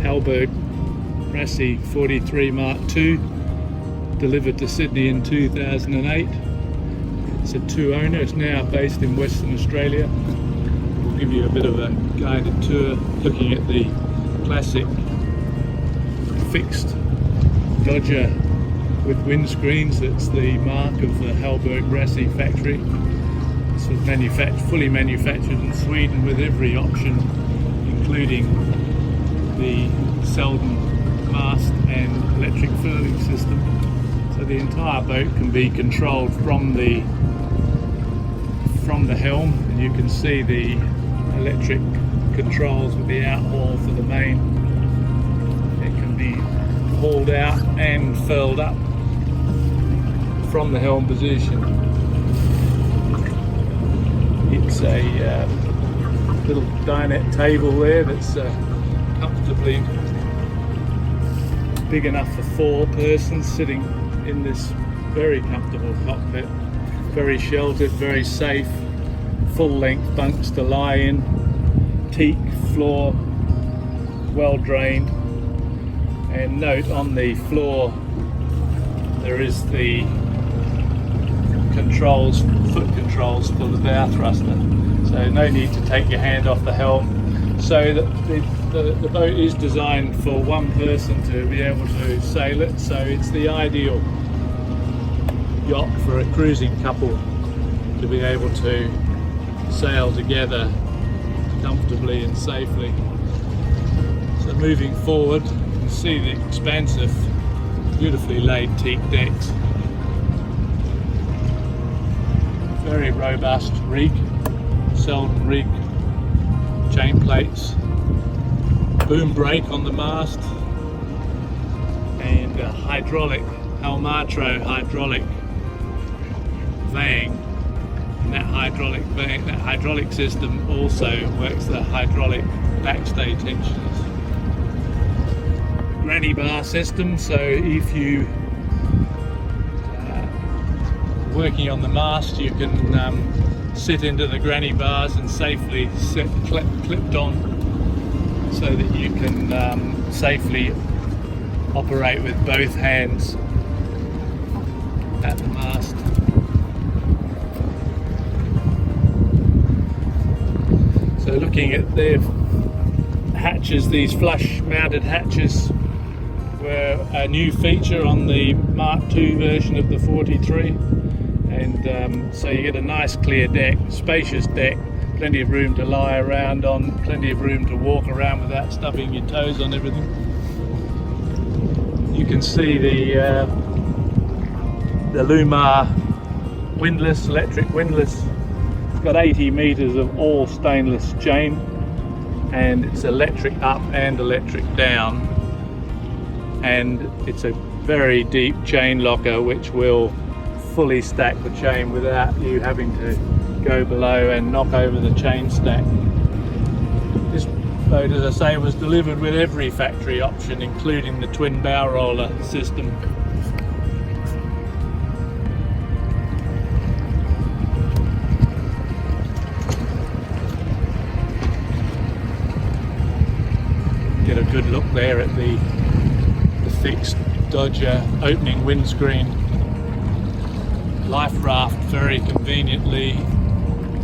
Hallberg-Rassy 43 Mark II, delivered to Sydney in 2008. It's a two-owner. It's now based in Western Australia. We'll give you a bit of a guided tour looking at the classic fixed Dodger with windscreens. That's the mark of the Hallberg-Rassy factory. This was fully manufactured in Sweden with every option, including the Saloon mast and electric furling system. So the entire boat can be controlled from the helm, and you can see the electric controls with the outhaul for the main. It can be hauled out and furled up from the helm position. It's a little dinette table there that's comfortably big enough for 4 persons sitting in this very comfortable cockpit. Very sheltered, very safe, full-length bunks to lie in, teak floor, well drained, and note on the floor there is the controls, foot controls for the bow thruster, so no need to take your hand off the helm. So that the boat is designed for one person to be able to sail it, so it's the ideal yacht for a cruising couple to be able to sail together comfortably and safely. So moving forward, you can see the expansive, beautifully laid teak decks. Very robust rig, Saloon rig, chain plates, boom brake on the mast, and a hydraulic Almatro hydraulic vang. And that hydraulic system also works the hydraulic backstay tensioners. Granny bar system, so if you working on the mast, you can sit into the granny bars and safely sit clipped on, so that you can safely operate with both hands at the mast. So looking at their hatches, these flush mounted hatches were a new feature on the Mark II version of the 43, and so you get a nice clear deck, spacious deck, plenty of room to lie around on, plenty of room to walk around without stubbing your toes on everything. You can see the Lumar windlass, electric windlass. It's got 80 meters of all stainless chain, and it's electric up and electric down, and it's a very deep chain locker which will fully stack the chain without you having to go below and knock over the chain stack. This boat, as I say, was delivered with every factory option, including the twin bow roller system. Get a good look there at the fixed Dodger opening windscreen. Life raft very conveniently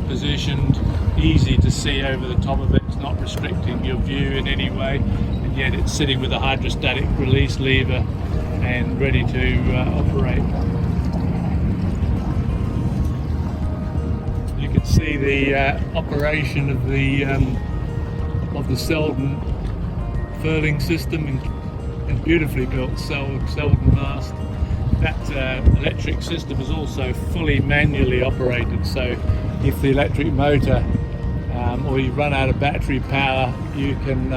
positioned, easy to see over the top of it. It's not restricting your view in any way, and yet it's sitting with a hydrostatic release lever and ready to operate. You can see the operation of the Saloon furling system and beautifully built Saloon mast. That electric system is also fully manually operated, so if the electric motor or you run out of battery power, you can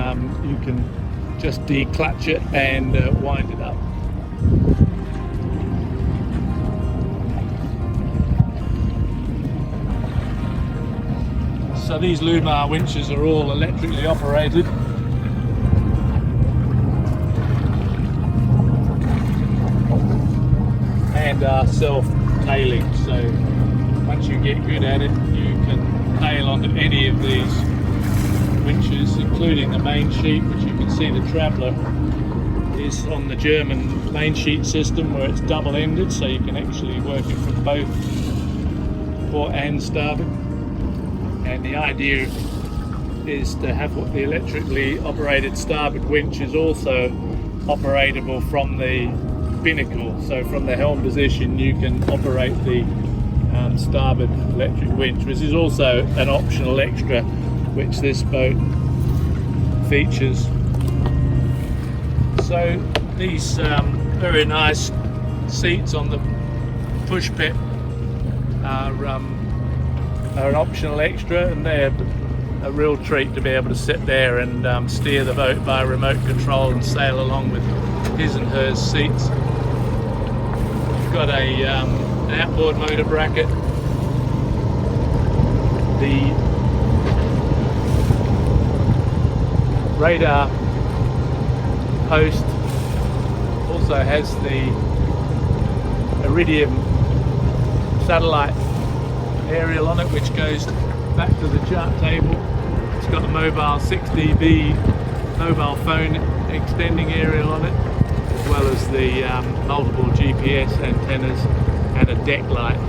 just declutch it and wind it up. So these Lumar winches are all electrically operated. And are self-tailing, so once you get good at it, you can tail onto any of these winches, including the main sheet, which you can see the Traveller is on the German main sheet system where it's double-ended, so you can actually work it from both port and starboard. And the idea is to have what the electrically operated starboard winch is also operable from the binnacle. So from the helm position you can operate the starboard electric winch, which is also an optional extra which this boat features. So these very nice seats on the push pit are an optional extra, and they're a real treat to be able to sit there and steer the boat by remote control and sail along with his and hers seats. You've got an outboard motor bracket. The radar post also has the Iridium satellite aerial on it, which goes back to the chart table. It's got a mobile 6 dB mobile phone extending aerial on it, as well as the multiple GPS antennas and a deck light.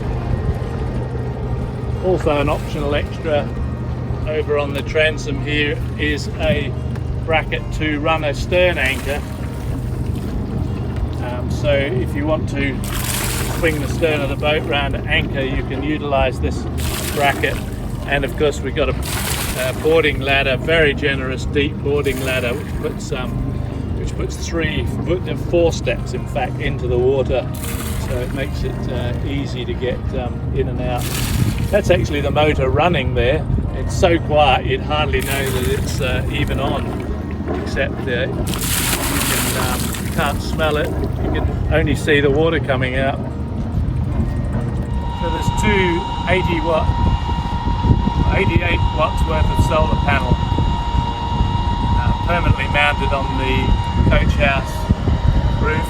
Also an optional extra over on the transom here is a bracket to run a stern anchor. So if you want to swing the stern of the boat round an anchor, you can utilize this bracket. And of course we've got a boarding ladder, very generous deep boarding ladder, which puts 4 steps in fact into the water, so it makes it easy to get in and out. That's actually the motor running there. It's so quiet you'd hardly know that it's even on, except you can't smell it, you can only see the water coming out. So there's two 88 watts worth of solar panel permanently mounted on the coach house roof.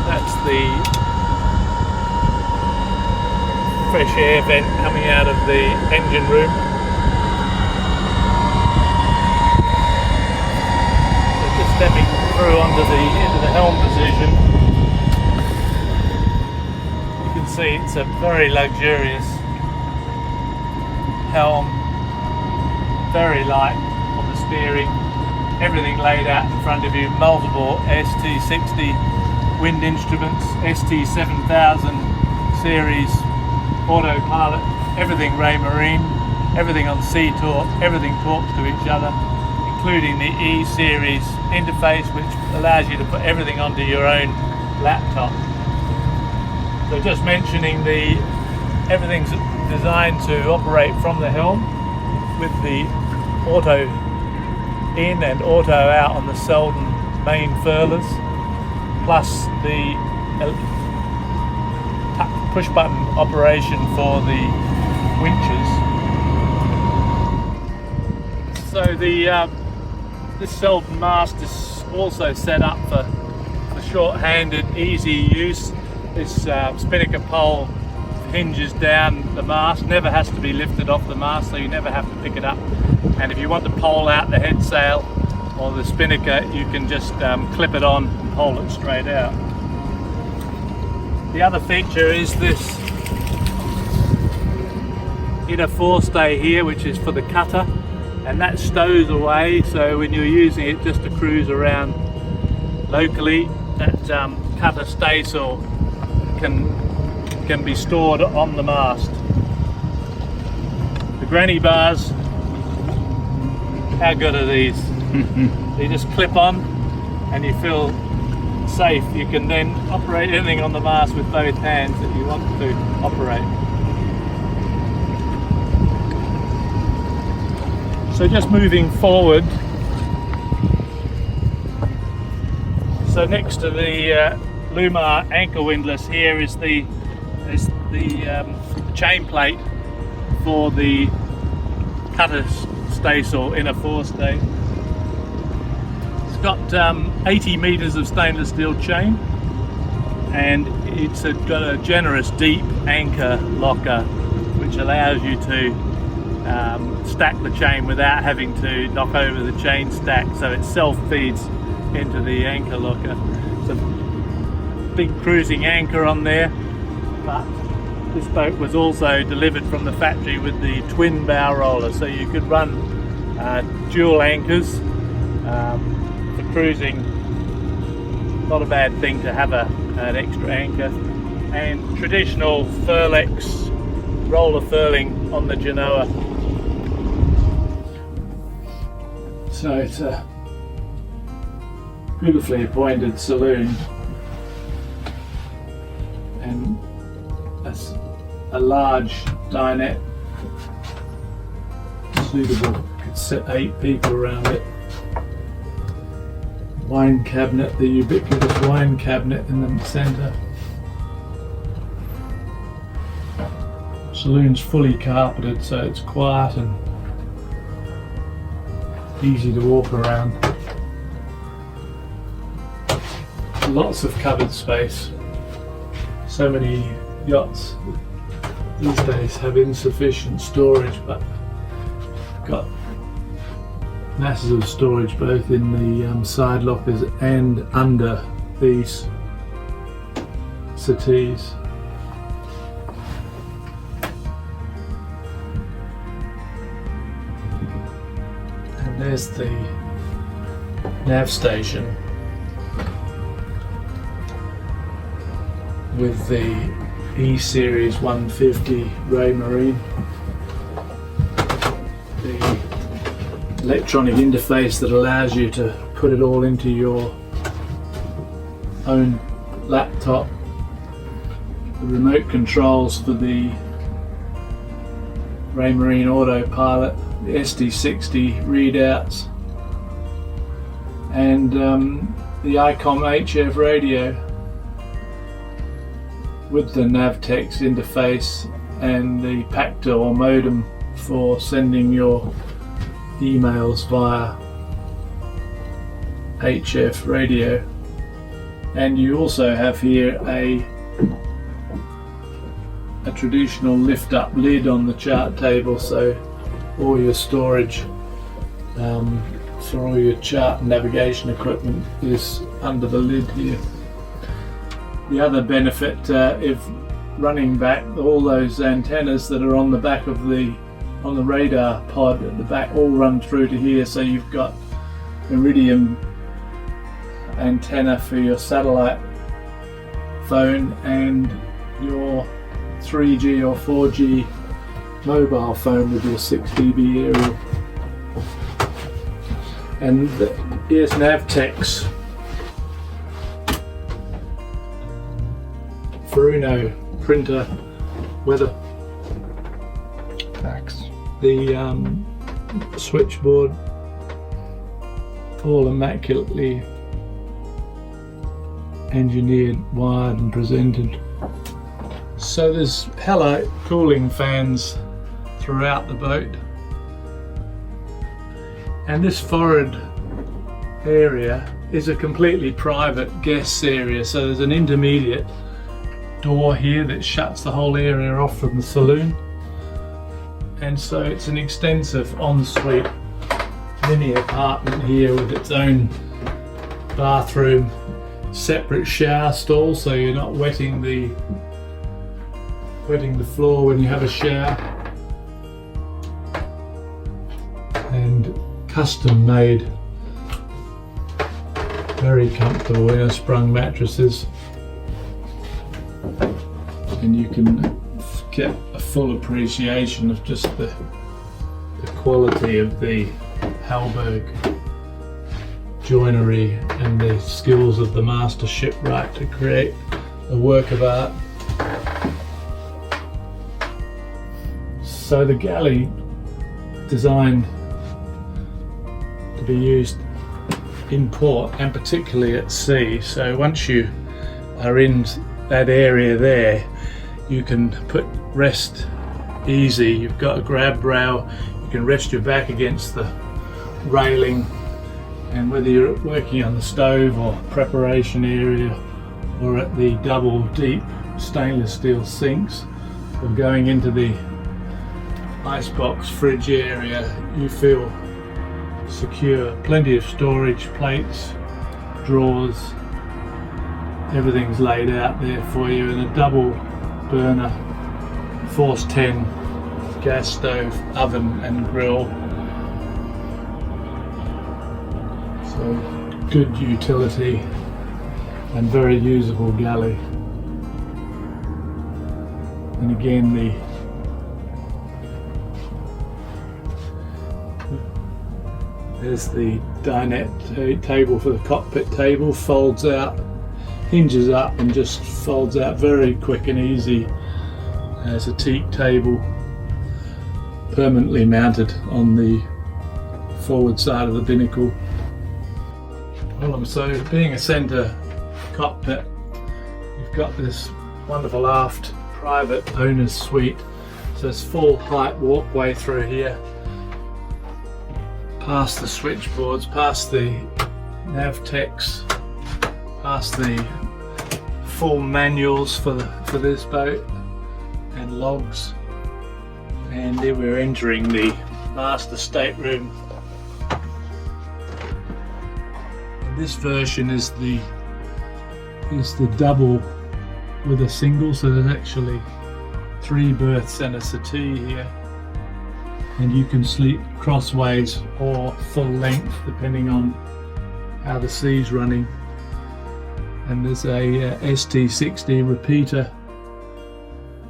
That's the fresh air vent coming out of the engine room. So just stepping through into the helm position, you can see it's a very luxurious helm, very light on the steering, everything laid out in front of you, multiple ST60 wind instruments, ST7000 series autopilot, everything Raymarine, everything on C-Torque, everything talks to each other, including the E-series interface, which allows you to put everything onto your own laptop. So just mentioning, everything's designed to operate from the helm with the auto in and auto out on the Selden main furlers, plus the push button operation for the winches. So this Selden mast is also set up for short-handed, easy use. This spinnaker pole hinges down the mast, never has to be lifted off the mast, so you never have to pick it up. And if you want to pole out the head sail or the spinnaker, you can just clip it on and pole it straight out. The other feature is this inner forestay here, which is for the cutter, and that stows away, so when you're using it just to cruise around locally, that cutter staysail can be stored on the mast. The granny bars, how good are these? They just clip on and you feel safe. You can then operate anything on the mast with both hands that you want to operate. So just moving forward, so next to the Lumar anchor windlass here is the chain plate for the cutter staysail, inner forestay. It's got 80 meters of stainless steel chain, and it's got a generous deep anchor locker which allows you to stack the chain without having to knock over the chain stack, so it self-feeds into the anchor locker. It's a big cruising anchor on there, but this boat was also delivered from the factory with the twin bow roller, so you could run dual anchors for cruising. Not a bad thing to have an extra anchor, and traditional furlex roller furling on the Genoa. So it's a beautifully appointed saloon, and a large dinette suitable, could sit 8 people around it. Wine cabinet, the ubiquitous wine cabinet in the centre. Saloon's fully carpeted, so it's quiet and easy to walk around. Lots of cupboard space. So many yachts these days have insufficient storage, but got masses of storage both in the side lockers and under these settees. And there's the Nav Station with the E-Series 150 Raymarine. The electronic interface that allows you to put it all into your own laptop. The remote controls for the Raymarine autopilot, the SD60 readouts, and the ICOM HF radio with the Navtex interface and the Pacta or modem for sending your emails via HF radio. And you also have here a traditional lift up lid on the chart table, so all your storage for all your chart and navigation equipment is under the lid here. The other benefit if running back all those antennas that are on the back of the radar pod at the back all run through to here, so you've got iridium antenna for your satellite phone and your 3G or 4G mobile phone with your 6 dB aerial. And here's Navtex Bruno printer weather packs. The switchboard all immaculately engineered, wired and presented. So there's Hella cooling fans throughout the boat, and this forward area is a completely private guests area, so there's an intermediate door here that shuts the whole area off from the saloon, and so it's an extensive ensuite mini apartment here with its own bathroom, separate shower stall, so you're not wetting the floor when you have a shower, and custom made, very comfortable inner sprung mattresses, and you can get a full appreciation of just the quality of the Hallberg joinery and the skills of the master shipwright to create a work of art. So the galley, designed to be used in port and particularly at sea, so once you are in that area there, you can rest easy. You've got a grab rail, you can rest your back against the railing, and whether you're working on the stove or preparation area or at the double deep stainless steel sinks, or going into the icebox fridge area, you feel secure. Plenty of storage, plates, drawers, everything's laid out there for you, and a double burner Force 10 gas stove, oven and grill. So good utility and very usable galley. And again, there's the dinette table for the cockpit table, folds out, hinges up and just folds out very quick and easy. There's a teak table permanently mounted on the forward side of the binnacle. Well, so being a centre cockpit, you've got this wonderful aft private owner's suite. So it's full height walkway through here, past the switchboards, past the nav techs, past the full manuals for this boat and logs, and then we're entering the master stateroom. And this version is the double with a single, so there's actually 3 berths and a settee here, and you can sleep crossways or full length depending on how the sea's running. And there's a ST60 repeater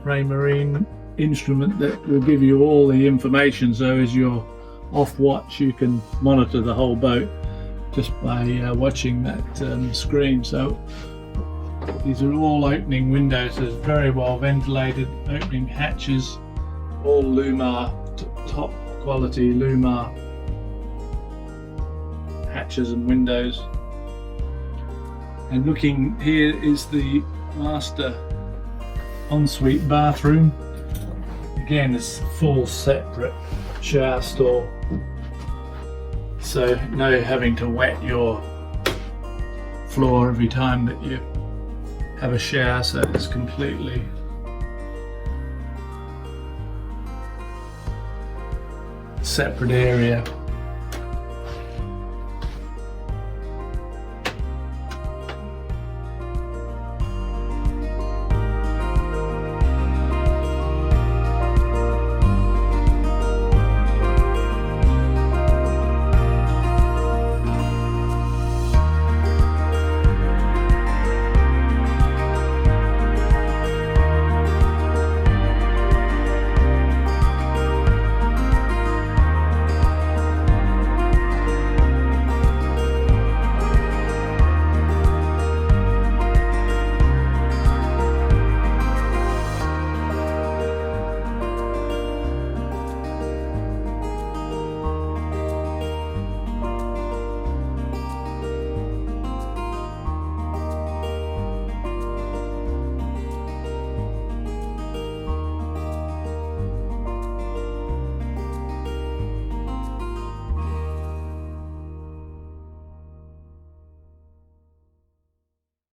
Raymarine instrument that will give you all the information, so as you're off watch you can monitor the whole boat just by watching that screen. So these are all opening windows, there's very well ventilated opening hatches, all Lumar, top quality Lumar hatches and windows. And looking here is the master ensuite bathroom. Again, it's full separate shower stall, so no having to wet your floor every time that you have a shower, so it's completely separate area.